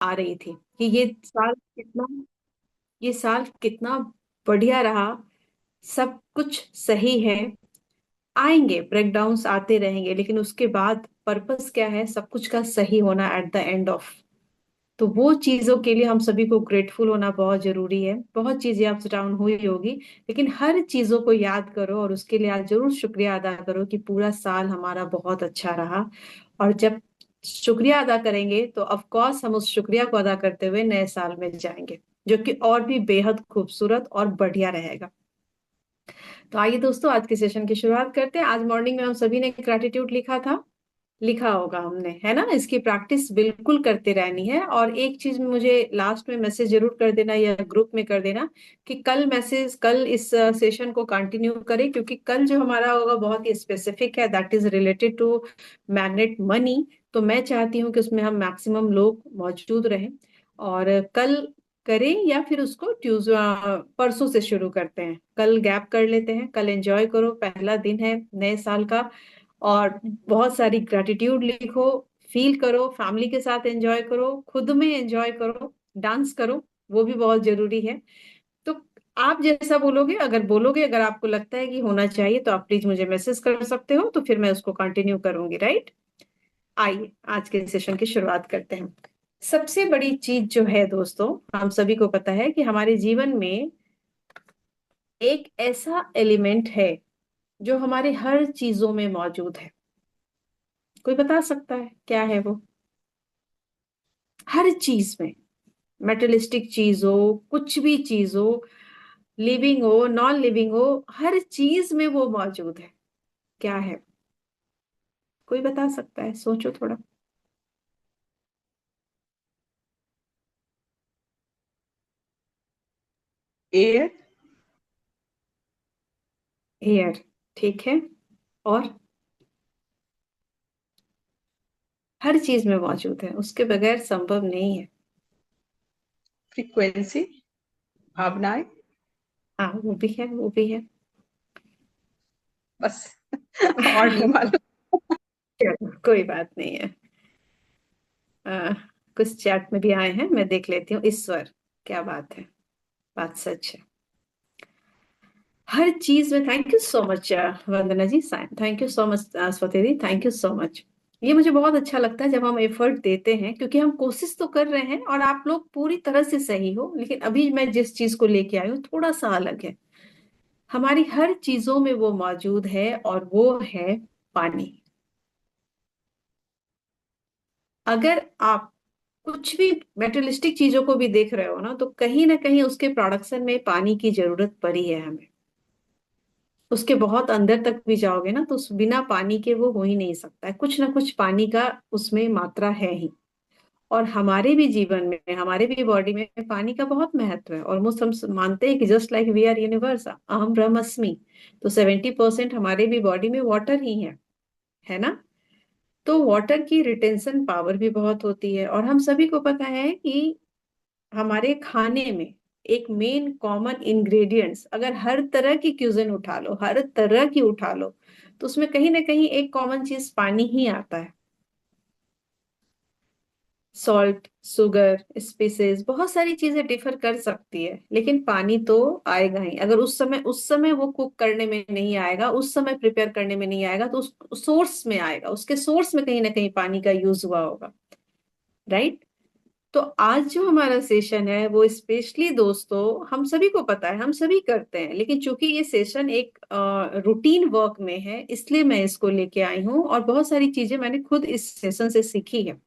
आ रही थी कि ये साल कितना बढ़िया रहा, सब कुछ सही है। आएंगे ब्रेकडाउन्स, आते रहेंगे, लेकिन उसके बाद पर्पस क्या है, सब कुछ का सही होना एट द एंड ऑफ। तो वो चीजों के लिए हम सभी को ग्रेटफुल होना बहुत जरूरी है। बहुत चीजें अप्स डाउन हुई होगी, लेकिन हर चीजों को याद करो और उसके लिए आज जरूर शुक्रिया अदा करो कि पूरा साल हमारा बहुत अच्छा रहा। और जब शुक्रिया अदा करेंगे तो ऑफ कोर्स हम उस शुक्रिया को अदा करते हुए नए साल में जाएंगे, जो कि और भी बेहद खूबसूरत और बढ़िया रहेगा। तो आइए दोस्तों, आज के सेशन की शुरुआत करते हैं। आज मॉर्निंग में हम सभी ने ग्रैटिट्यूड लिखा था, लिखा होगा हमने, है ना। इसकी प्रैक्टिस बिल्कुल करते रहनी है। और एक चीज में मुझे लास्ट में मैसेज जरूर कर देना या ग्रुप में कर देना कि कल इस सेशन को कंटिन्यू करें, क्योंकि कल जो हमारा होगा बहुत ही स्पेसिफिक है, that is related to magnet money. तो मैं चाहती हूँ कि उसमें हम मैक्सिमम लोग मौजूद रहें। और कल करें या फिर उसको परसों से शुरू करते हैं। कल गैप कर लेते हैं, कल एंजॉय करो, पहला दिन है नए साल का। और बहुत सारी ग्रेटिट्यूड लिखो, फील करो, फैमिली के साथ एंजॉय करो, खुद में एंजॉय करो, डांस करो, वो भी बहुत जरूरी है। तो आप जैसा बोलोगे, अगर आपको लगता है कि होना चाहिए तो आप प्लीज मुझे मैसेज कर सकते हो, तो फिर मैं उसको कंटिन्यू करूंगी, राइट। आइए आज के सेशन की शुरुआत करते हैं। सबसे बड़ी चीज जो है दोस्तों, हम सभी को पता है कि हमारे जीवन में एक ऐसा एलिमेंट है जो हमारे हर चीजों में मौजूद है। कोई बता सकता है क्या है वो? हर चीज में, मेटलिस्टिक चीज हो, कुछ भी चीज हो, लिविंग हो नॉन लिविंग हो, हर चीज में वो मौजूद है। क्या है? कोई बता सकता है? सोचो थोड़ा। एयर। एयर, ठीक है। और हर चीज में मौजूद है, उसके बगैर संभव नहीं है। फ्रीक्वेंसी। भावनाएं। हाँ, वो भी है, वो भी है। बस। और नहीं मालूम। कोई बात नहीं है। आ, कुछ चैट में भी आए हैं, मैं देख लेती हूँ। ईश्वर, क्या बात है, बात सच है। हर चीज में thank you so much Vandana ji, thank you so much Swati di, thank you so much. ये मुझे बहुत अच्छा लगता है जब हम एफर्ट देते हैं, क्योंकि हम कोशिश तो कर रहे हैं और आप लोग पूरी तरह से सही हो, लेकिन अभी मैं जिस चीज को लेके आई हूँ थोड़ा सा अलग है। हमारी हर चीजों में वो मौजूद है और वो है पानी। अगर आप कुछ भी मेटेरियलिस्टिक चीजों को भी देख रहे हो ना कहीं उसके प्रोडक्शन में पानी की जरूरत पड़ी है हमें। उसके बहुत अंदर तक भी जाओगे ना तो उस बिना पानी के वो हो ही नहीं सकता है, कुछ ना कुछ पानी का उसमें मात्रा है ही। और हमारे भी जीवन में, हमारे भी बॉडी में पानी का बहुत महत्व है। ऑलमोस्ट हम मानते हैं कि just like we are universe, अहम ब्रह्मस्मि। तो 70% हमारे भी बॉडी में वाटर ही है ना। तो वाटर की रिटेंशन पावर भी बहुत होती है। और हम सभी को पता है कि हमारे खाने में एक मेन कॉमन इंग्रेडिएंट्स, अगर हर तरह की क्यूजिन उठा लो, हर तरह की उठा लो, तो उसमें कहीं ना कहीं एक कॉमन चीज पानी ही आता है। सॉल्ट, शुगर, स्पाइसेस, बहुत सारी चीजें डिफर कर सकती है, लेकिन पानी तो आएगा ही। अगर उस समय वो कुक करने में नहीं आएगा, उस समय प्रिपेयर करने में नहीं आएगा, तो उस सोर्स में आएगा, उसके सोर्स में कहीं ना कहीं पानी का यूज हुआ होगा, राइट। तो आज जो हमारा सेशन है वो स्पेशली दोस्तों, हम सभी को पता है, हम सभी करते हैं, लेकिन चूंकि ये सेशन एक रूटीन वर्क में है, इसलिए मैं इसको लेके आई हूँ। और बहुत सारी चीजें मैंने खुद इस सेशन से सीखी है,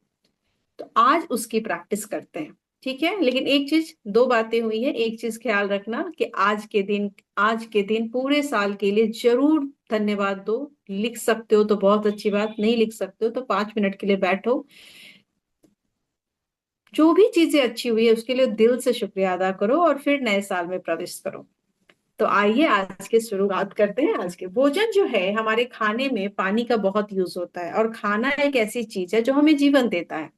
तो आज उसकी प्रैक्टिस करते हैं। ठीक है, लेकिन एक चीज, दो बातें हुई है, एक चीज ख्याल रखना कि आज के दिन पूरे साल के लिए जरूर धन्यवाद दो। लिख सकते हो तो बहुत अच्छी बात, नहीं लिख सकते हो तो 5 मिनट के लिए बैठो, जो भी चीजें अच्छी हुई है उसके लिए दिल से शुक्रिया अदा करो और फिर नए साल में प्रवेश करो। तो आइए आज की शुरुआत करते हैं। आज के भोजन जो है, हमारे खाने में पानी का बहुत यूज होता है, और खाना एक ऐसी चीज है जो हमें जीवन देता है।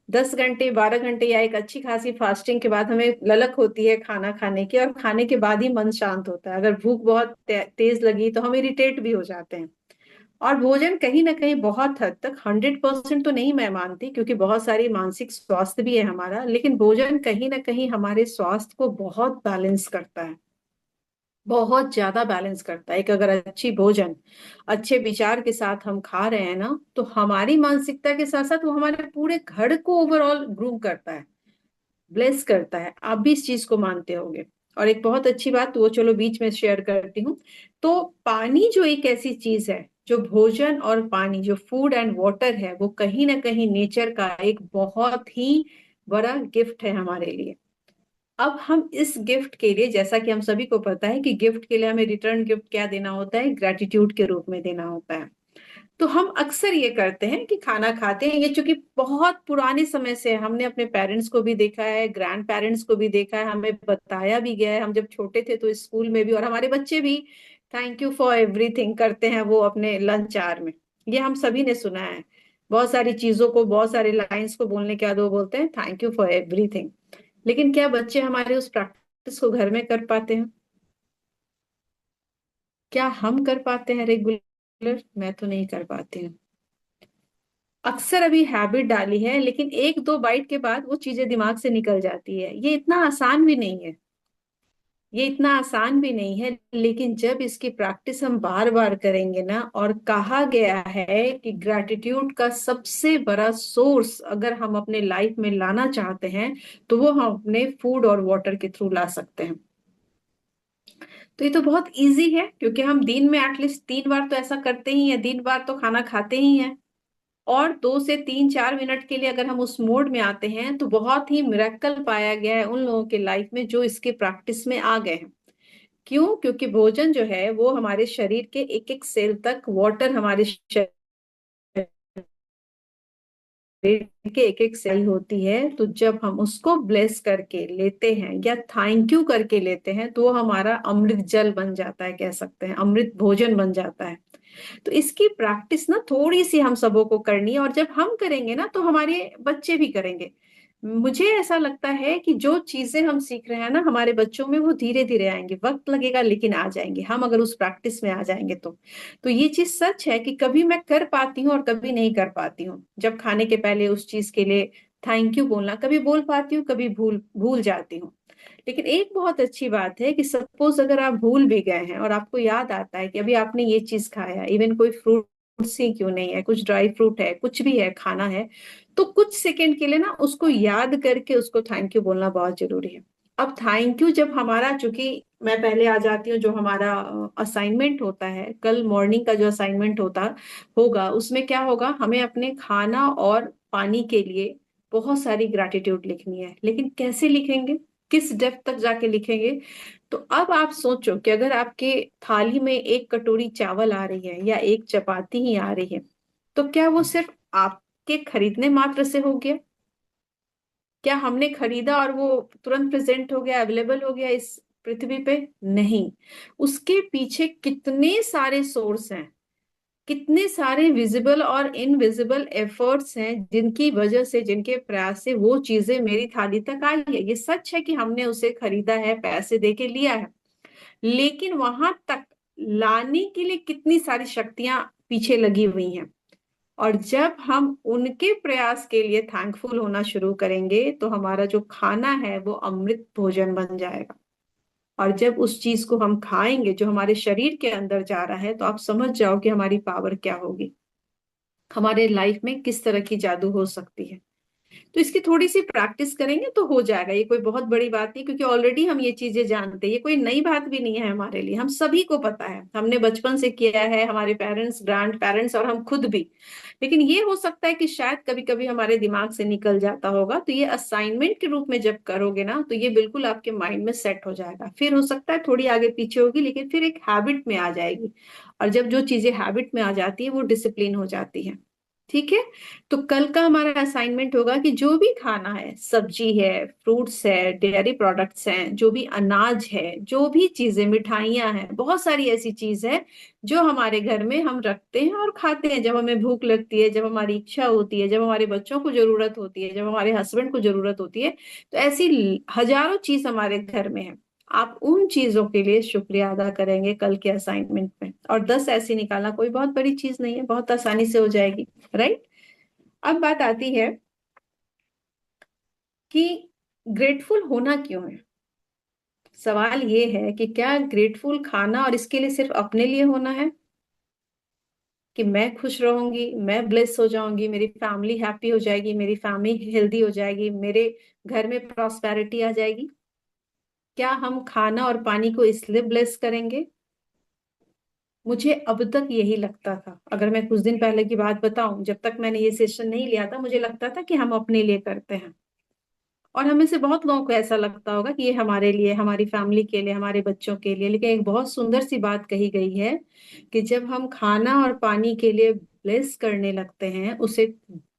10 घंटे 12 घंटे या एक अच्छी खासी फास्टिंग के बाद हमें ललक होती है खाना खाने की, और खाने के बाद ही मन शांत होता है। अगर भूख बहुत तेज लगी तो हम इरिटेट भी हो जाते हैं। और भोजन कहीं ना कहीं बहुत हद तक, 100% तो नहीं मैं मानती, क्योंकि बहुत सारी मानसिक स्वास्थ्य भी है हमारा, लेकिन भोजन कहीं ना कहीं हमारे स्वास्थ्य को बहुत बैलेंस करता है, बहुत ज्यादा बैलेंस करता है। एक अगर अच्छी भोजन, अच्छे विचार के साथ हम खा रहे हैं ना, तो हमारी मानसिकता के साथ साथ वो हमारे पूरे घर को ओवरऑल ग्रूम करता है, ब्लेस करता है। आप भी इस चीज को मानते होंगे। और एक बहुत अच्छी बात, वो चलो बीच में शेयर करती हूँ। तो पानी जो एक ऐसी चीज है, जो भोजन और पानी, जो फूड एंड वाटर है, वो कहीं ना कहीं नेचर का एक बहुत ही बड़ा गिफ्ट है हमारे लिए। अब हम इस गिफ्ट के लिए, जैसा कि हम सभी को पता है कि गिफ्ट के लिए हमें रिटर्न गिफ्ट क्या देना होता है, ग्रेटिट्यूड के रूप में देना होता है। तो हम अक्सर ये करते हैं कि खाना खाते हैं, ये चूंकि बहुत पुराने समय से है, हमने अपने पेरेंट्स को भी देखा है, ग्रैंड पेरेंट्स को भी देखा है, हमें बताया भी गया है, हम जब छोटे थे तो स्कूल में भी, और हमारे बच्चे भी थैंक यू फॉर एवरीथिंग करते हैं वो अपने लंच आवर में। ये हम सभी ने सुना है। बहुत सारी चीजों को, बहुत सारे लाइंस को बोलने के बाद वो बोलते हैं थैंक यू फॉर एवरीथिंग। लेकिन क्या बच्चे हमारे उस प्रैक्टिस को घर में कर पाते हैं? क्या हम कर पाते हैं रेगुलर? मैं तो नहीं कर पाती हूँ। अक्सर अभी हैबिट डाली है, लेकिन एक दो बाइट के बाद वो चीजें दिमाग से निकल जाती है। ये इतना आसान भी नहीं है, ये इतना आसान भी नहीं है, लेकिन जब इसकी प्रैक्टिस हम बार बार करेंगे ना, और कहा गया है कि ग्रैटिट्यूड का सबसे बड़ा सोर्स अगर हम अपने लाइफ में लाना चाहते हैं, तो वो हम अपने फूड और वाटर के थ्रू ला सकते हैं। तो ये तो बहुत इजी है, क्योंकि हम दिन में एटलीस्ट 3 बार तो ऐसा करते ही हैं, 3 बार तो खाना खाते ही हैं। और 2 से 3 4 मिनट के लिए अगर हम उस मोड में आते हैं, तो बहुत ही मिरेकल पाया गया है उन लोगों के लाइफ में जो इसके प्रैक्टिस में आ गए हैं। क्यों? क्योंकि भोजन जो है वो हमारे शरीर के एक एक सेल तक, वाटर हमारे शरीर के एक एक सेल होती है, तो जब हम उसको ब्लेस करके लेते हैं या थैंक यू करके लेते हैं, तो वो हमारा अमृत जल बन जाता है, कह सकते हैं अमृत भोजन बन जाता है। तो इसकी प्रैक्टिस ना थोड़ी सी हम सबों को करनी है, और जब हम करेंगे ना, तो हमारे बच्चे भी करेंगे। मुझे ऐसा लगता है कि जो चीजें हम सीख रहे हैं ना हमारे बच्चों में, वो धीरे धीरे आएंगे, वक्त लगेगा लेकिन आ जाएंगे, हम अगर उस प्रैक्टिस में आ जाएंगे तो ये चीज सच है कि कभी मैं कर पाती हूँ और कभी नहीं कर पाती हूँ। जब खाने के पहले उस चीज के लिए थैंक यू बोलना, कभी बोल पाती हूँ, कभी भूल भूल जाती हूँ। लेकिन एक बहुत अच्छी बात है कि सपोज अगर आप भूल भी गए हैं और आपको याद आता है कि अभी आपने ये चीज खाया, इवन कोई फ्रूट ही क्यों नहीं है, कुछ ड्राई फ्रूट है, कुछ भी है, खाना है, तो कुछ सेकंड के लिए ना उसको याद करके उसको थैंक यू बोलना बहुत जरूरी है। अब थैंक यू जब हमारा, चूंकि मैं पहले आ जाती हूँ, जो हमारा असाइनमेंट होता है कल मॉर्निंग का, जो असाइनमेंट होता होगा, उसमें क्या होगा, हमें अपने खाना और पानी के लिए बहुत सारी ग्रैटिट्यूड लिखनी है। लेकिन कैसे लिखेंगे, किस डेप्थ तक जाके लिखेंगे? तो अब आप सोचो कि अगर आपके थाली में एक कटोरी चावल आ रही है या एक चपाती ही आ रही है, तो क्या वो सिर्फ आपके खरीदने मात्र से हो गया? क्या हमने खरीदा और वो तुरंत प्रेजेंट हो गया, अवेलेबल हो गया इस पृथ्वी पे? नहीं। उसके पीछे कितने सारे सोर्स हैं, कितने सारे विजिबल और इनविजिबल एफर्ट्स हैं, जिनकी वजह से, जिनके प्रयास से वो चीजें मेरी थाली तक आई है। ये सच है कि हमने उसे खरीदा है, पैसे दे के लिया है, लेकिन वहां तक लाने के लिए कितनी सारी शक्तियां पीछे लगी हुई हैं। और जब हम उनके प्रयास के लिए थैंकफुल होना शुरू करेंगे, तो हमारा जो खाना है वो अमृत भोजन बन जाएगा। और जब उस चीज को हम खाएंगे जो हमारे शरीर के अंदर जा रहा है, तो आप समझ जाओ कि हमारी पावर क्या होगी, हमारे लाइफ में किस तरह की जादू हो सकती है। तो इसकी थोड़ी सी प्रैक्टिस करेंगे तो हो जाएगा। ये कोई बहुत बड़ी बात नहीं, क्योंकि ऑलरेडी हम ये चीजें जानते हैं, ये कोई नई बात भी नहीं है हमारे लिए, हम सभी को पता है, हमने बचपन से किया है, हमारे पेरेंट्स, ग्रैंड पेरेंट्स और हम खुद भी। लेकिन ये हो सकता है कि शायद कभी कभी हमारे दिमाग से निकल जाता होगा। तो ये असाइनमेंट के रूप में जब करोगे ना, तो ये बिल्कुल आपके माइंड में सेट हो जाएगा। फिर हो सकता है थोड़ी आगे पीछे होगी, लेकिन फिर एक हैबिट में आ जाएगी। और जब जो चीजें हैबिट में आ जाती है, वो डिसिप्लिन हो जाती है। ठीक है? तो कल का हमारा असाइनमेंट होगा कि जो भी खाना है, सब्जी है, फ्रूट्स है, डेयरी प्रोडक्ट्स हैं, जो भी अनाज है, जो भी चीजें, मिठाइयां हैं, बहुत सारी ऐसी चीज है जो हमारे घर में हम रखते हैं और खाते हैं जब हमें भूख लगती है, जब हमारी इच्छा होती है, जब हमारे बच्चों को जरूरत होती है, जब हमारे हस्बैंड को जरूरत होती है। तो ऐसी हजारों चीज हमारे घर में है। आप उन चीजों के लिए शुक्रिया अदा करेंगे कल के असाइनमेंट में। और 10 ऐसी निकालना कोई बहुत बड़ी चीज नहीं है, बहुत आसानी से हो जाएगी, राइट। अब बात आती है कि ग्रेटफुल होना क्यों है। सवाल ये है कि क्या ग्रेटफुल खाना और इसके लिए सिर्फ अपने लिए होना है, कि मैं खुश रहूंगी, मैं ब्लेस हो जाऊंगी, मेरी फैमिली हैप्पी हो जाएगी, मेरी फैमिली हेल्दी हो जाएगी, मेरे घर में प्रॉस्पेरिटी आ जाएगी। क्या हम खाना और पानी को इसलिए ब्लेस करेंगे? मुझे अब तक यही लगता था, अगर मैं कुछ दिन पहले की बात बताऊं, जब तक मैंने ये सेशन नहीं लिया था मुझे लगता था कि हम अपने लिए करते हैं। और हमें से बहुत लोगों को ऐसा लगता होगा कि ये हमारे लिए, हमारी फैमिली के लिए, हमारे बच्चों के लिए। लेकिन एक बहुत सुंदर सी बात कही गई है कि जब हम खाना और पानी के लिए ब्लेस करने लगते हैं, उसे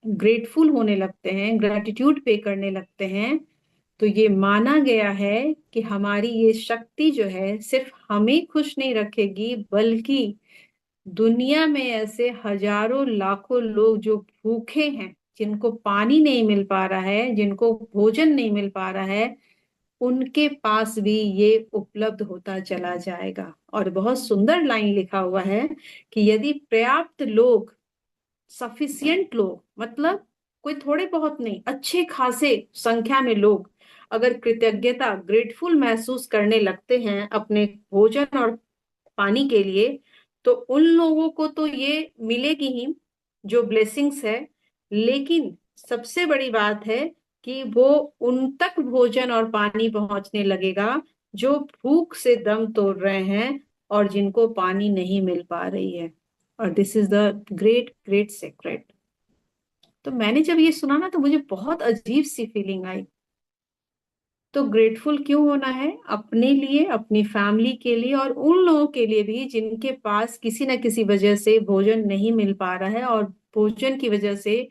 ग्रेटफुल होने लगते हैं, ग्रेटिट्यूड पे करने लगते हैं, तो ये माना गया है कि हमारी ये शक्ति जो है सिर्फ हमें खुश नहीं रखेगी, बल्कि दुनिया में ऐसे हजारों लाखों लोग जो भूखे हैं, जिनको पानी नहीं मिल पा रहा है, जिनको भोजन नहीं मिल पा रहा है, उनके पास भी ये उपलब्ध होता चला जाएगा। और बहुत सुंदर लाइन लिखा हुआ है कि यदि पर्याप्त लोग, सफिशियंट लोग, मतलब कोई थोड़े बहुत नहीं, अच्छे खासे संख्या में लोग अगर कृतज्ञता, ग्रेटफुल महसूस करने लगते हैं अपने भोजन और पानी के लिए, तो उन लोगों को तो ये मिलेगी ही जो ब्लेसिंग्स है। लेकिन सबसे बड़ी बात है कि वो उन तक भोजन और पानी पहुंचने लगेगा जो भूख से दम तोड़ रहे हैं और जिनको पानी नहीं मिल पा रही है। और this is the great great secret. तो मैंने जब ये सुना ना, तो मुझे बहुत अजीब सी फीलिंग आई। तो ग्रेटफुल क्यों होना है? अपने लिए, अपनी फैमिली के लिए, और उन लोगों के लिए भी जिनके पास किसी न किसी वजह से भोजन नहीं मिल पा रहा है, और भोजन की वजह से,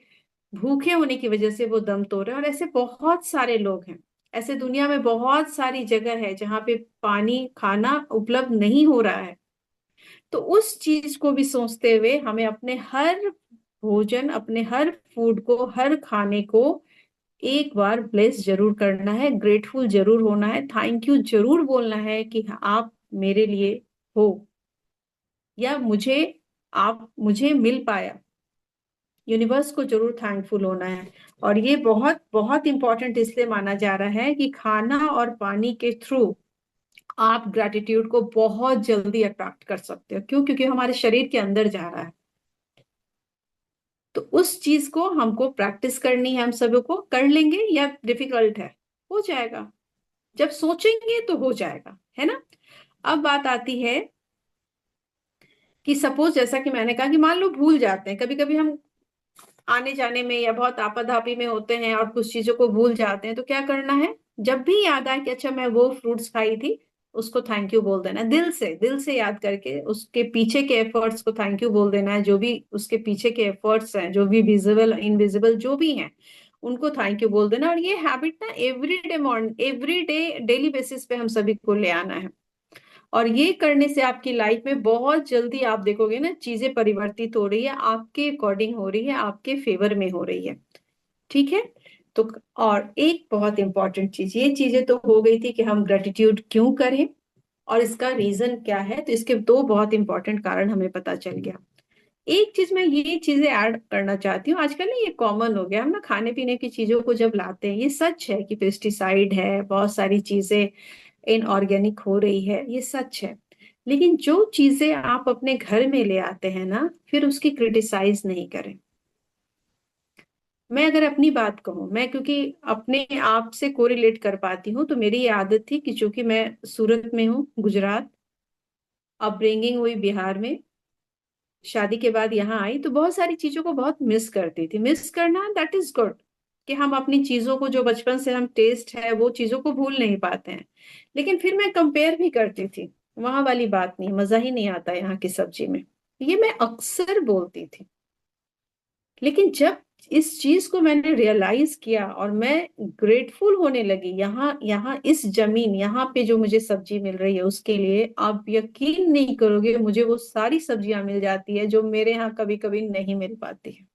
भूखे होने की वजह से वो दम तोड़ रहे हैं। और ऐसे बहुत सारे लोग हैं, ऐसे दुनिया में बहुत सारी जगह है जहाँ पे पानी, खाना उपलब्ध नहीं हो रहा है। तो उस चीज को भी सोचते हुए हमें अपने हर भोजन, अपने हर फूड को, हर खाने को एक बार ब्लेस जरूर करना है, ग्रेटफुल जरूर होना है, थैंक यू जरूर बोलना है कि आप मेरे लिए हो, या मुझे, आप मुझे मिल पाया। यूनिवर्स को जरूर थैंकफुल होना है। और ये बहुत बहुत इंपॉर्टेंट इसलिए माना जा रहा है कि खाना और पानी के थ्रू आप ग्रेटिट्यूड को बहुत जल्दी अट्रैक्ट कर सकते हो। क्यों? क्योंकि हमारे शरीर के अंदर जा रहा है। तो उस चीज को हमको प्रैक्टिस करनी है, हम सभी को। कर लेंगे या डिफिकल्ट है? हो जाएगा। जब सोचेंगे तो हो जाएगा, है ना। अब बात आती है कि सपोज, जैसा कि मैंने कहा कि मान लो भूल जाते हैं, कभी कभी हम आने जाने में या बहुत आपाधापी में होते हैं और कुछ चीजों को भूल जाते हैं, तो क्या करना है? जब भी याद आए कि अच्छा मैं वो फ्रूट्स खाई थी, उसको थैंक यू बोल देना, दिल से याद करके उसके पीछे के एफर्ट्स को थैंक यू बोल देना है। जो भी उसके पीछे के एफर्ट्स हैं, जो भी विजिबल इनविजिबल जो भी हैं, उनको थैंक यू बोल देना। और ये हैबिट ना every day, morning, every day, daily basis पे हम सभी को ले आना है। और ये करने से आपकी लाइफ में बहुत जल्दी आप देखोगे ना, चीजें परिवर्तित हो रही है, आपके अकॉर्डिंग हो रही है, आपके फेवर में हो रही है। ठीक है। तो और एक बहुत इंपॉर्टेंट चीज, ये चीजें तो हो गई थी कि हम ग्रेटिट्यूड क्यों करें और इसका रीजन क्या है। तो इसके दो बहुत इंपॉर्टेंट कारण हमें पता चल गया। एक चीज मैं ये चीजें ऐड करना चाहती हूँ, आजकल ना ये कॉमन हो गया, हम ना खाने पीने की चीजों को जब लाते हैं, ये सच है कि पेस्टिसाइड है, बहुत सारी चीजें इनऑर्गेनिक हो रही है, ये सच है। लेकिन जो चीजें आप अपने घर में ले आते हैं ना, फिर उसकी क्रिटिसाइज नहीं करें। मैं अगर अपनी बात कहूँ, मैं क्योंकि अपने आप से कोरिलेट कर पाती हूँ, तो मेरी ये आदत थी कि चूंकि मैं सूरत में हूँ, गुजरात, अपब्रिंगिंग हुई बिहार में, शादी के बाद यहाँ आई, तो बहुत सारी चीजों को बहुत मिस करती थी। मिस करना दैट इज गुड, कि हम अपनी चीजों को जो बचपन से हम टेस्ट है वो चीजों को भूल नहीं पाते हैं। लेकिन फिर मैं कंपेयर भी करती थी, वहां वाली बात नहीं, मजा ही नहीं आता यहाँ की सब्जी में, ये मैं अक्सर बोलती थी। लेकिन जब इस चीज को मैंने रियलाइज किया और मैं ग्रेटफुल होने लगी, यहाँ यहाँ इस जमीन, यहाँ पे जो मुझे सब्जी मिल रही है उसके लिए, आप यकीन नहीं करोगे, मुझे वो सारी सब्जियां मिल जाती है जो मेरे यहाँ कभी कभी नहीं मिल पाती है।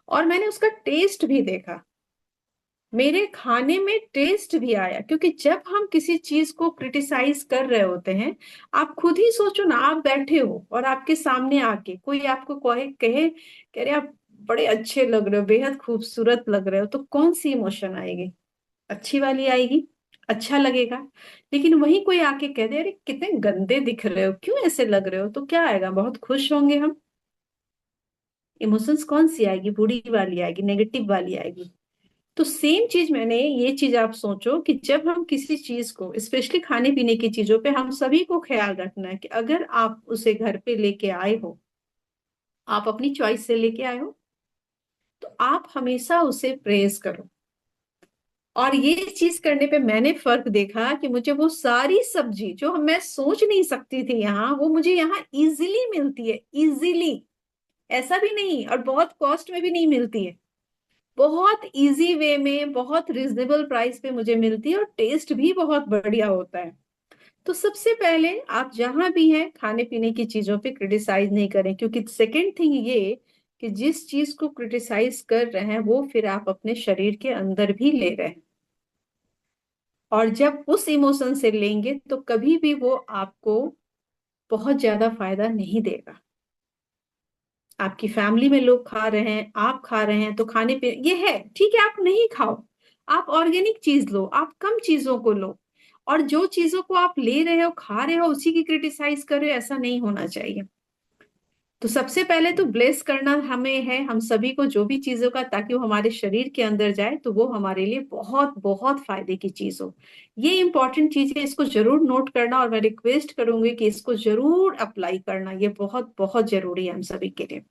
और मैंने उसका टेस्ट भी देखा। मेरे खाने में टेस्ट भी आया, क्योंकि जब हम किसी चीज को क्रिटिसाइज कर रहे होते हैं, आप खुद ही सोचो ना, आप बैठे हो और आपके सामने आके कोई आपको कहे कहे कह रहे आप बड़े अच्छे लग रहे हो, बेहद खूबसूरत लग रहे हो, तो कौन सी इमोशन आएगी? अच्छी वाली आएगी, अच्छा लगेगा। लेकिन वही कोई आके कह दे अरे कितने गंदे दिख रहे हो, क्यों ऐसे लग रहे हो, तो क्या आएगा? बहुत खुश होंगे हम। इमोशंस कौन सी आएगी? बुरी वाली आएगी, नेगेटिव वाली आएगी। तो सेम चीज, मैंने ये चीज आप सोचो कि जब हम किसी चीज को, स्पेशली खाने पीने की चीजों पे, हम सभी को ख्याल रखना है कि अगर आप उसे घर पे लेके आए हो, आप अपनी चॉइस से लेके आए हो, तो आप हमेशा उसे प्रेज करो। और ये चीज करने पे मैंने फर्क देखा कि मुझे वो सारी सब्जी जो मैं सोच नहीं सकती थी यहाँ, वो मुझे यहाँ इजीली मिलती है, इजीली। ऐसा भी नहीं, और बहुत कॉस्ट में भी नहीं मिलती है, बहुत इजी वे में, बहुत रिजनेबल प्राइस पे मुझे मिलती है, और टेस्ट भी बहुत बढ़िया होता है। तो सबसे पहले आप जहां भी हैं, खाने पीने की चीजों पे क्रिटिसाइज नहीं करें, क्योंकि सेकंड थिंग ये कि जिस चीज को क्रिटिसाइज कर रहे हैं वो फिर आप अपने शरीर के अंदर भी ले रहे हैं, और जब उस इमोशन से लेंगे तो कभी भी वो आपको बहुत ज्यादा फायदा नहीं देगा। आपकी फैमिली में लोग खा रहे हैं, आप खा रहे हैं, तो खाने पे ये है ठीक है, आप नहीं खाओ, आप ऑर्गेनिक चीज लो, आप कम चीजों को लो। और जो चीजों को आप ले रहे हो, खा रहे हो, उसी की क्रिटिसाइज कर रहे हो, ऐसा नहीं होना चाहिए। तो सबसे पहले तो ब्लेस करना हमें है, हम सभी को, जो भी चीजों का, ताकि वो हमारे शरीर के अंदर जाए तो वो हमारे लिए बहुत बहुत फायदे की चीज हो। ये इंपॉर्टेंट चीज है, इसको जरूर नोट करना, और मैं रिक्वेस्ट करूंगी कि इसको जरूर अप्लाई करना, ये बहुत बहुत जरूरी है हम सभी के लिए।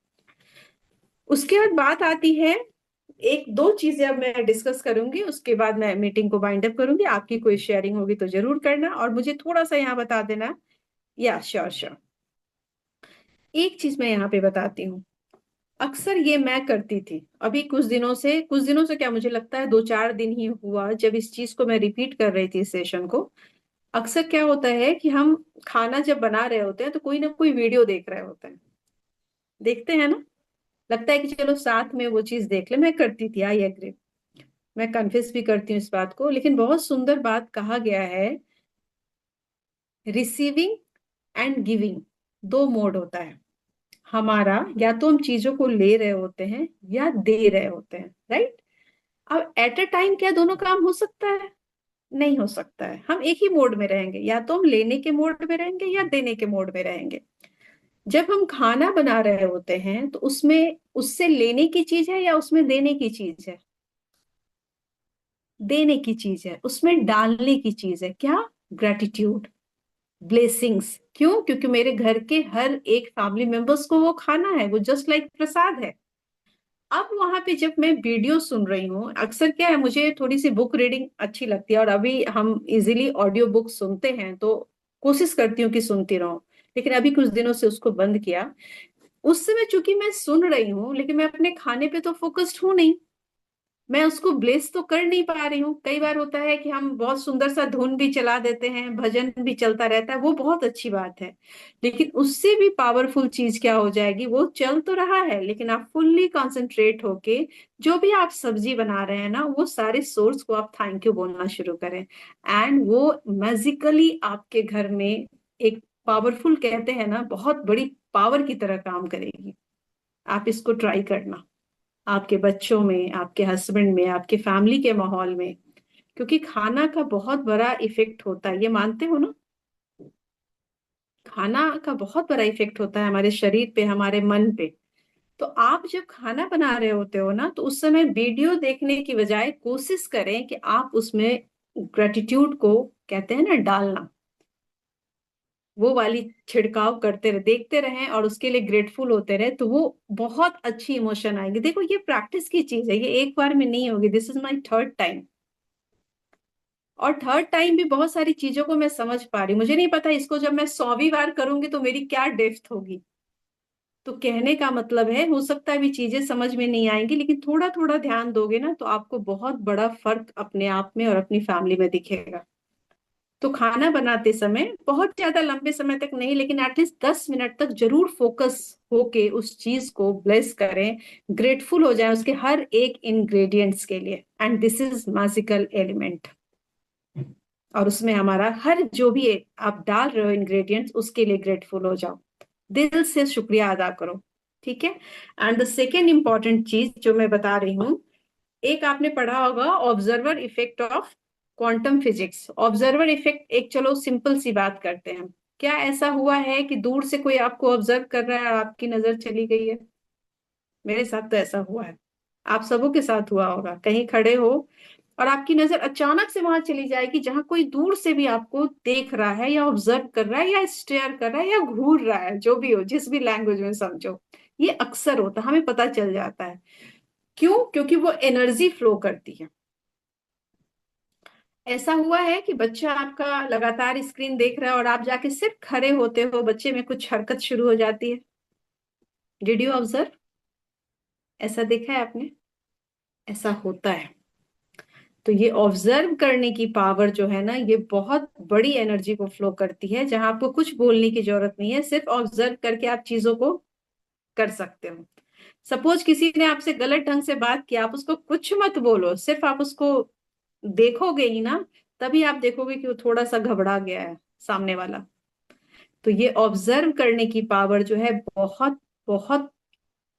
उसके बाद बात आती है, एक दो चीजें अब मैं डिस्कस करूंगी, उसके बाद मैं मीटिंग को बाइंड अप करूंगी। आपकी कोई शेयरिंग होगी तो जरूर करना, और मुझे थोड़ा सा यहाँ बता देना। या श्योर श्योर। एक चीज मैं यहाँ पे बताती हूँ, अक्सर ये मैं करती थी, अभी कुछ दिनों से क्या, मुझे लगता है 2-4 दिन ही हुआ जब इस चीज को मैं रिपीट कर रही थी, इस सेशन को। अक्सर क्या होता है कि हम खाना जब बना रहे होते हैं तो कोई ना कोई वीडियो देख रहे होते हैं, देखते हैं ना, लगता है कि चलो साथ में वो चीज देख ले। मैं करती थी, आई एग्री, मैं कन्फेस भी करती हूँ इस बात को, लेकिन बहुत सुंदर बात कहा गया है, रिसीविंग एंड गिविंग, दो मोड होता है हमारा। या तो हम चीजों को ले रहे होते हैं या दे रहे होते हैं, राइट? अब एट अ टाइम क्या दोनों काम हो सकता है? नहीं हो सकता है। हम एक ही मोड में रहेंगे, या तो हम लेने के मोड में रहेंगे या देने के मोड में रहेंगे। जब हम खाना बना रहे होते हैं तो उसमें उससे लेने की चीज है या उसमें देने की चीज है? देने की चीज है, उसमें डालने की चीज है क्या? Gratitude, blessings. क्यों? क्योंकि मेरे घर के हर एक फैमिली मेंबर्स को वो खाना है, वो जस्ट लाइक प्रसाद है। अब वहां पे जब मैं वीडियो सुन रही हूँ, अक्सर क्या है, मुझे थोड़ी सी बुक रीडिंग अच्छी लगती है, और अभी हम इजीली ऑडियो बुक सुनते हैं, तो कोशिश करती हूँ कि सुनती रहूं, लेकिन अभी कुछ दिनों से उसको बंद किया। उस समय चूंकि मैं सुन रही हूँ, लेकिन मैं अपने खाने पे तो फोकस्ड हूं नहीं, मैं उसको ब्लेस तो कर नहीं पा रही हूँ। कई बार होता है कि हम बहुत सुंदर सा धुन भी चला देते हैं, भजन भी चलता रहता है, वो बहुत अच्छी बात है, लेकिन उससे भी पावरफुल चीज क्या हो जाएगी, वो चल तो रहा है लेकिन आप फुल्ली कंसंट्रेट होके जो भी आप सब्जी बना रहे हैं ना, वो सारे सोर्स को आप थैंक यू बोलना शुरू करें, एंड वो मैजिकली आपके घर में एक पावरफुल, कहते हैं ना, बहुत बड़ी पावर की तरह काम करेगी। आप इसको ट्राई करना, आपके बच्चों में, आपके हस्बैंड में, आपके फैमिली के माहौल में, क्योंकि खाना का बहुत बड़ा इफेक्ट होता है, ये मानते हो ना? खाना का बहुत बड़ा इफेक्ट होता है हमारे शरीर पे, हमारे मन पे। तो आप जब खाना बना रहे होते हो ना, तो उस समय वीडियो देखने की बजाय कोशिश करें कि आप उसमें ग्रेटिट्यूड को, कहते हैं ना, डालना, वो वाली छिड़काव करते रहे, देखते रहें और उसके लिए ग्रेटफुल होते रहे, तो वो बहुत अच्छी इमोशन आएंगे। देखो ये प्रैक्टिस की चीज है, ये एक बार में नहीं होगी, this is my third time. और थर्ड टाइम भी बहुत सारी चीजों को मैं समझ पा रही हूँ, मुझे नहीं पता इसको जब मैं 100वीं बार करूंगी तो मेरी क्या डेप्थ होगी। तो कहने का मतलब है, हो सकता है भी चीजें समझ में नहीं आएंगी, लेकिन थोड़ा थोड़ा ध्यान दोगे ना तो आपको बहुत बड़ा फर्क अपने आप में और अपनी फैमिली में दिखेगा। तो खाना बनाते समय बहुत ज्यादा लंबे समय तक नहीं, लेकिन एटलीस्ट 10 मिनट तक जरूर फोकस होके उस चीज को ब्लेस करें, ग्रेटफुल हो जाए उसके हर एक इंग्रेडिएंट्स के लिए। And this is magical element, और उसमें हमारा हर जो भी आप डाल रहे हो इंग्रेडिएंट्स उसके लिए ग्रेटफुल हो जाओ, दिल से शुक्रिया अदा करो। ठीक है। एंड द सेकेंड इंपॉर्टेंट चीज जो मैं बता रही हूँ, एक आपने पढ़ा होगा observer effect of quantum physics. Observer effect, एक चलो सिंपल सी बात करते हैं। क्या ऐसा हुआ है कि दूर से कोई आपको ऑब्जर्व कर रहा है और आपकी नजर चली गई है? मेरे साथ तो ऐसा हुआ है, आप सबों के साथ हुआ होगा। कहीं खड़े हो और आपकी नजर अचानक से वहां चली जाएगी जहां कोई दूर से भी आपको देख रहा है या ऑब्जर्व कर रहा है या स्टेयर कर रहा है या घूर रहा है, जो भी हो, जिस भी लैंग्वेज में समझो। ये अक्सर होता है, हमें पता चल जाता है। क्यों? क्योंकि वो एनर्जी फ्लो करती है। ऐसा हुआ है कि बच्चा आपका लगातार स्क्रीन देख रहा है और आप जाके सिर्फ खड़े होते हो, बच्चे में कुछ हरकत शुरू हो जाती है। Did you observe? ऐसा देखा है आपने? ऐसा होता है। तो ये ऑब्जर्व करने की पावर जो है ना, ये बहुत बड़ी एनर्जी को फ्लो करती है, जहां आपको कुछ बोलने की जरूरत नहीं है, सिर्फ ऑब्जर्व करके आप चीजों को कर सकते हो। सपोज किसी ने आपसे गलत ढंग से बात किया, आप उसको कुछ मत बोलो, सिर्फ आप उसको देखोगे ही ना, तभी आप देखोगे कि वो थोड़ा सा घबरा गया है सामने वाला। तो ये ऑब्जर्व करने की पावर जो है, बहुत बहुत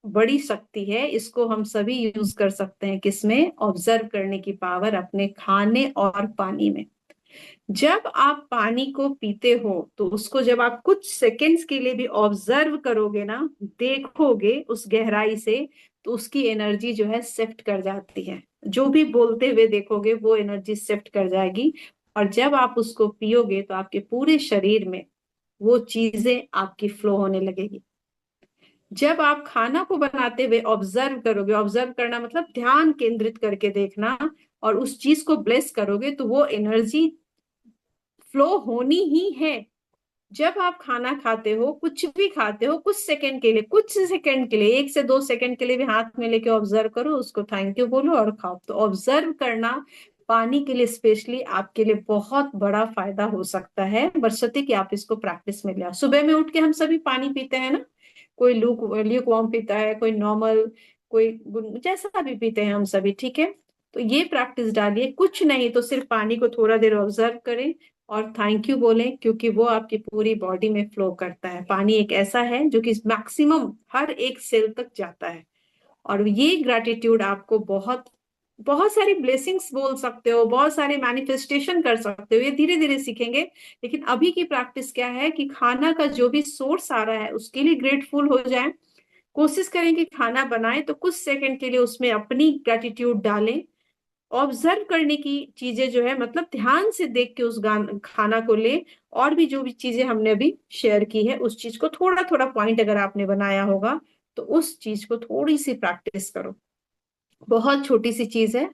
बड़ी शक्ति है। इसको हम सभी यूज कर सकते हैं। किसमें? ऑब्जर्व करने की पावर अपने खाने और पानी में। जब आप पानी को पीते हो तो उसको जब आप कुछ सेकंड्स के लिए भी ऑब्जर्व करोगे ना, देखोगे उस गहराई से, तो उसकी एनर्जी जो है शिफ्ट कर जाती है। जो भी बोलते हुए देखोगे वो एनर्जी शिफ्ट कर जाएगी, और जब आप उसको पियोगे तो आपके पूरे शरीर में वो चीजें आपकी फ्लो होने लगेगी। जब आप खाना को बनाते हुए ऑब्जर्व करोगे, ऑब्जर्व करना मतलब ध्यान केंद्रित करके देखना, और उस चीज को ब्लेस करोगे, तो वो एनर्जी फ्लो होनी ही है। जब आप खाना खाते हो, कुछ भी खाते हो, कुछ सेकंड के लिए, कुछ सेकंड के लिए, 1 से 2 सेकंड के लिए भी हाथ में लेके ऑब्जर्व करो, उसको थैंक यू बोलो और खाओ। तो ऑब्जर्व करना पानी के लिए स्पेशली आपके लिए बहुत बड़ा फायदा हो सकता है, बशर्ते कि आप इसको प्रैक्टिस में ले आओ। सुबह में उठ के हम सभी पानी पीते हैं ना, कोई ल्यूक वार्म पीता है, कोई नॉर्मल, कोई जैसा भी पीते हैं हम सभी। ठीक है। तो ये प्रैक्टिस डालिए, कुछ नहीं तो सिर्फ पानी को थोड़ा देर ऑब्जर्व करें और थैंक यू बोलें, क्योंकि वो आपकी पूरी बॉडी में फ्लो करता है। पानी एक ऐसा है जो कि मैक्सिमम हर एक सेल तक जाता है। और ये ग्रेटिट्यूड आपको बहुत बहुत सारी ब्लेसिंग्स बोल सकते हो, बहुत सारे मैनिफेस्टेशन कर सकते हो, ये धीरे धीरे सीखेंगे। लेकिन अभी की प्रैक्टिस क्या है कि खाना का जो भी सोर्स आ रहा है उसके लिए ग्रेटफुल हो जाएं। कोशिश करें कि खाना बनाएं तो कुछ सेकंड के लिए उसमें अपनी ग्रेटिट्यूड डालें। ऑब्जर्व करने की चीजें जो है, मतलब ध्यान से देख के उस खाना को ले, और भी जो भी चीजें हमने अभी शेयर की है उस चीज को थोड़ा थोड़ा पॉइंट अगर आपने बनाया होगा तो उस चीज को थोड़ी सी प्रैक्टिस करो। बहुत छोटी सी चीज है,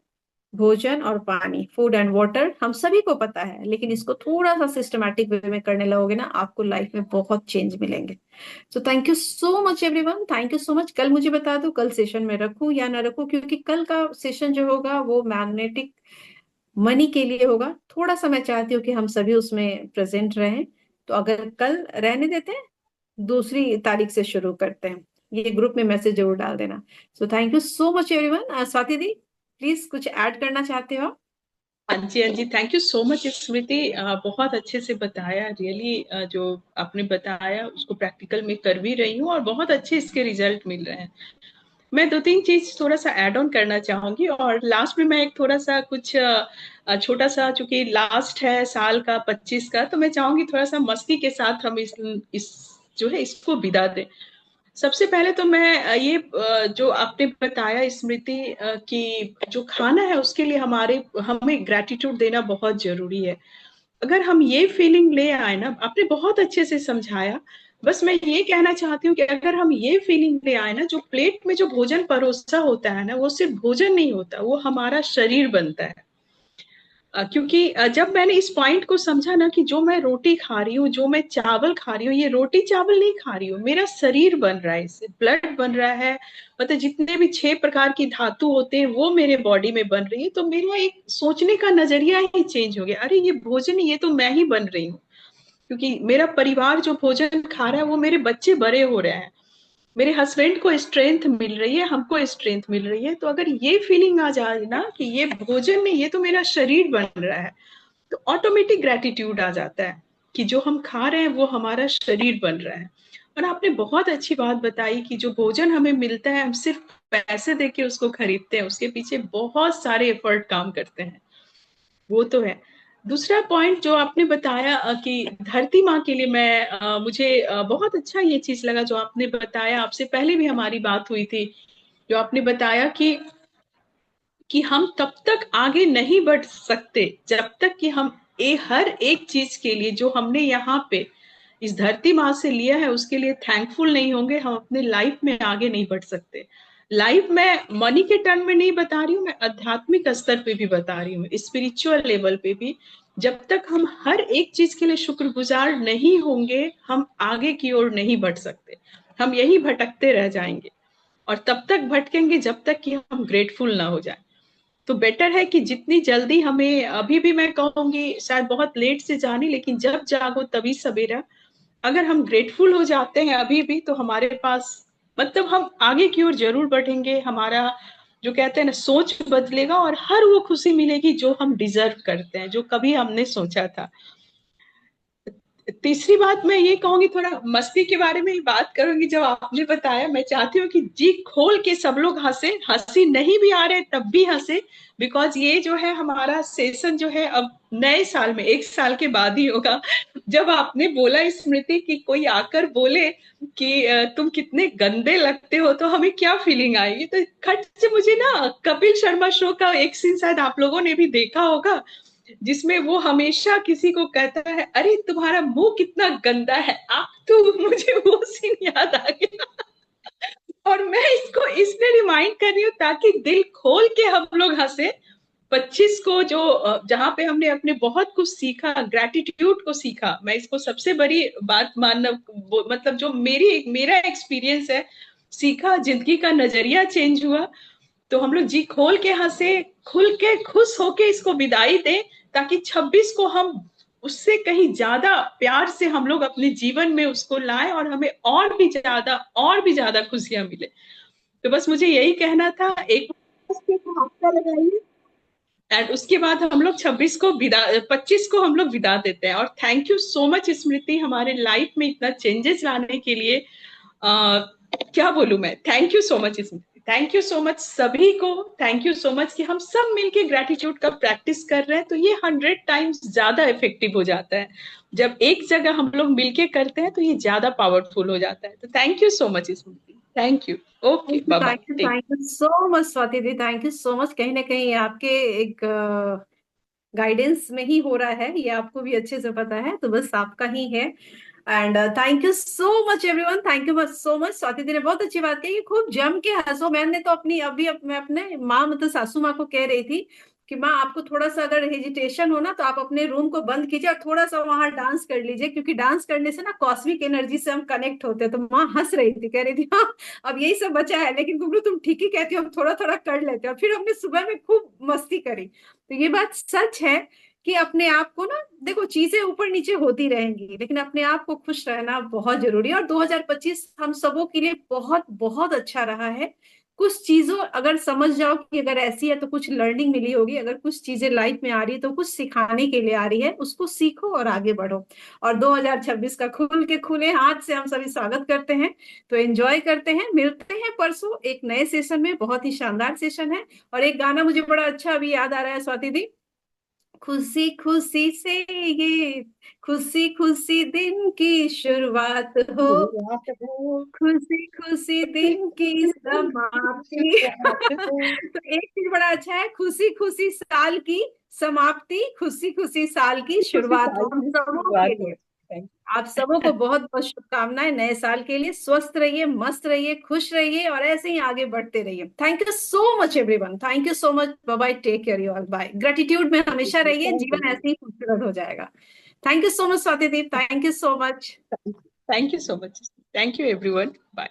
भोजन और पानी, फूड एंड वाटर, हम सभी को पता है, लेकिन इसको थोड़ा सा सिस्टमैटिक वे में करने लगोगे ना, आपको लाइफ में बहुत चेंज मिलेंगे। So thank you so much everyone, thank you so much. कल मुझे बता दो कल सेशन में रखूं या ना रखूं, क्योंकि कल का सेशन जो होगा वो मैग्नेटिक मनी के लिए होगा। थोड़ा सा मैं चाहती हूँ कि हम सभी उसमें प्रेजेंट रहें। तो अगर कल रहने देते हैं, दूसरी तारीख से शुरू करते हैं। ये ग्रुप में मैसेज जरूर डाल देना। So thank you so much everyone. Swati the, please कुछ ऐड करना चाहते हो? हाँ जी, हाँ जी, थैंक यू सो मच स्मृति। बहुत अच्छे से बताया, रियली जो आपने बताया उसको प्रैक्टिकल में कर भी रही हूँ और बहुत अच्छे इसके रिजल्ट मिल रहे हैं। मैं 2-3 चीज़ थोड़ा-सा ऐड ऑन करना चाहूँगी और लास्ट में मैं एक थोड़ा-सा कुछ छोटा-सा, चूँकि लास्ट है साल का 25 का, तो मैं चाहूँगी थोड़ा-सा मस्ती के साथ हम इस जो है इसको विदा दें। सबसे पहले तो मैं जो आपने बताया स्मृति कि जो खाना है उसके लिए हमें ग्रैटिट्यूड देना बहुत ज़रूरी है। अगर हम ये फीलिंग ले आए ना, आपने बहुत अच्छे से समझाया। बस मैं ये कहना चाहती हूँ कि अगर हम ये फीलिंग ले आए ना, जो प्लेट में जो भोजन परोसा होता है ना, वो सिर्फ भोजन नहीं होता, वो हमारा शरीर बनता है। क्योंकि जब मैंने इस पॉइंट को समझा ना कि जो मैं रोटी खा रही हूँ, जो मैं चावल खा रही हूँ, ये रोटी चावल नहीं खा रही हूँ, मेरा शरीर बन रहा है, इससे ब्लड बन रहा है, मतलब जितने भी 6 प्रकार की धातु होते हैं वो मेरे बॉडी में बन रही है। तो मेरा एक सोचने का नजरिया ही चेंज हो गया, अरे ये भोजन, ये तो मैं ही बन रही हूँ। क्योंकि मेरा परिवार जो भोजन खा रहा है वो मेरे बच्चे बड़े हो रहे हैं, मेरे हस्बैंड को स्ट्रेंथ मिल रही है, हमको स्ट्रेंथ मिल रही है। तो अगर ये फीलिंग आ जाए ना कि ये भोजन नहीं, ये तो मेरा शरीर बन रहा है, तो ऑटोमेटिक ग्रेटिट्यूड आ जाता है कि जो हम खा रहे हैं वो हमारा शरीर बन रहा है। और आपने बहुत अच्छी बात बताई कि जो भोजन हमें मिलता है हम सिर्फ पैसे देके उसको खरीदते हैं, उसके पीछे बहुत सारे एफर्ट काम करते हैं, वो तो है। दूसरा पॉइंट जो आपने बताया कि धरती माँ के लिए मैं मुझे बहुत अच्छा ये चीज लगा जो आपने बताया, आपसे पहले भी हमारी बात हुई थी, जो आपने बताया कि हम तब तक आगे नहीं बढ़ सकते जब तक कि हम हर एक चीज के लिए जो हमने यहाँ पे इस धरती माँ से लिया है उसके लिए थैंकफुल नहीं होंगे, हम अपने लाइफ में आगे नहीं बढ़ सकते। लाइफ में मनी के टर्म में नहीं बता रही हूँ मैं, आध्यात्मिक स्तर पे भी बता रही हूँ, स्पिरिचुअल लेवल पे भी। जब तक हम हर एक चीज के लिए शुक्रगुजार नहीं होंगे हम आगे की ओर नहीं बढ़ सकते, हम यही भटकते रह जाएंगे। और तब तक भटकेंगे जब तक कि हम ग्रेटफुल ना हो जाए। तो बेटर है कि जितनी जल्दी हमें, अभी भी मैं कहूंगी शायद बहुत लेट से जानी, लेकिन जब जागो तभी सवेरा। अगर हम ग्रेटफुल हो जाते हैं अभी भी तो हमारे पास, मतलब हम आगे की ओर जरूर बढ़ेंगे, हमारा जो कहते हैं ना सोच बदलेगा और हर वो खुशी मिलेगी जो हम डिजर्व करते हैं, जो कभी हमने सोचा था। तीसरी बात मैं ये कहूंगी, थोड़ा मस्ती के बारे में ही बात करूंगी। जब आपने बताया, मैं चाहती हूँ कि जी खोल के सब लोग हंसे, हंसी नहीं भी आ रहे तब भी हंसे, बिकॉज ये जो है हमारा सेशन जो है अब नए साल में 1 साल के बाद ही होगा। जब आपने बोला स्मृति कि कोई आकर बोले कि तुम कितने गंदे लगते हो, तो हमें क्या फीलिंग आएगी। तो खट से मुझे ना कपिल शर्मा शो का एक सीन शायद आप लोगों ने भी देखा होगा, जिसमें वो हमेशा किसी को कहता है अरे तुम्हारा मुंह कितना गंदा है आप, तो मुझे वो सीन याद आ गया। और मैं इसको इसलिए रिमाइंड कर रही हूँ ताकि दिल खोल के हम लोग हंसे। 25 को जो जहाँ पे हमने अपने बहुत कुछ सीखा, ग्रेटिट्यूड को सीखा, मैं इसको सबसे बड़ी बात मानना, मतलब जो मेरा एक्सपीरियंस है, सीखा, जिंदगी का नजरिया चेंज हुआ। तो हम लोग जी खोल के हंसे, खुल के खुश होके इसको विदाई दें, ताकि 26 को हम उससे कहीं ज्यादा प्यार से हम लोग अपने जीवन में उसको लाएं और हमें और भी ज्यादा खुशियां मिले। तो बस मुझे यही कहना था, एक हफ्ता लगाइए एंड उसके बाद हम लोग 26 को विदा 25 को हम लोग विदा देते हैं। और थैंक यू सो मच स्मृति, हमारे लाइफ में इतना चेंजेस लाने के लिए। आ, क्या बोलूं मैं, thank you so much Smriti, thank you so much सभी को। थैंक यू सो मच कि हम सब मिलके ग्रेटिट्यूड का प्रैक्टिस कर रहे हैं, तो ये 100 टाइम्स ज्यादा इफेक्टिव हो जाता है। जब एक जगह हम लोग मिलके करते हैं तो ये ज्यादा पावरफुल हो जाता है। तो thank you so much Smriti, thank you. Okay, bye bye. Thank you so much Swati di, thank you so much. कहीं ना कहीं आपके एक गाइडेंस में ही हो रहा है, ये आपको भी अच्छे से पता है, तो बस आपका ही है। And thank you so much everyone, thank you so much. Swati di ने बहुत अच्छी बात कही, खूब जम के हंसो। मैंने तो अपनी मैं अपने माँ मतलब सासू माँ को कह रही थी कि माँ आपको थोड़ा सा अगर हेजिटेशन हो ना तो आप अपने रूम को बंद कीजिए और थोड़ा सा वहां डांस कर लीजिए, क्योंकि डांस करने से ना कॉस्मिक एनर्जी से हम कनेक्ट होते हैं। तो माँ हंस रही थी, कह रही थी हाँ अब यही सब बचा है, लेकिन गुगलू तुम ठीक ही कहती हो, हम थोड़ा थोड़ा कर लेते हैं। और फिर हमने सुबह में खूब मस्ती करी। तो ये बात सच है कि अपने आप को ना, देखो चीजें ऊपर नीचे होती रहेंगी लेकिन अपने आप को खुश रहना बहुत जरूरी है। और 2025 हम सबों के लिए बहुत बहुत अच्छा रहा है। कुछ चीजों अगर समझ जाओ कि अगर ऐसी है तो कुछ लर्निंग मिली होगी, अगर कुछ चीजें लाइफ में आ रही है तो कुछ सिखाने के लिए आ रही है, उसको सीखो और आगे बढ़ो। और 2026 का खुल के खुले हाथ से हम सभी स्वागत करते हैं। तो एंजॉय करते हैं, मिलते हैं परसों एक नए सेशन में, बहुत ही शानदार सेशन है। और एक गाना मुझे बड़ा अच्छा अभी याद आ रहा है स्वाति दी, खुशी खुशी से ये खुशी खुशी दिन की शुरुआत हो, खुशी खुशी दिन की समाप्ति। तो एक चीज बड़ा अच्छा है, खुशी खुशी साल की समाप्ति, खुशी खुशी साल की शुरुआत हो हम सबों के लिए। थैंक आप सबों को बहुत बहुत शुभकामनाएं नए साल के लिए। स्वस्थ रहिए, मस्त रहिए, खुश रहिए और ऐसे ही आगे बढ़ते रहिए। Thank you so much everyone, thank you so much. Bye bye, take care you all, bye. Gratitude में हमेशा यू, रहिए, थैंक जीवन यू, ऐसे ही खूबसूरत हो जाएगा। Thank you so much Swati Deep, thank you so much. Thank you so much, thank you everyone, bye.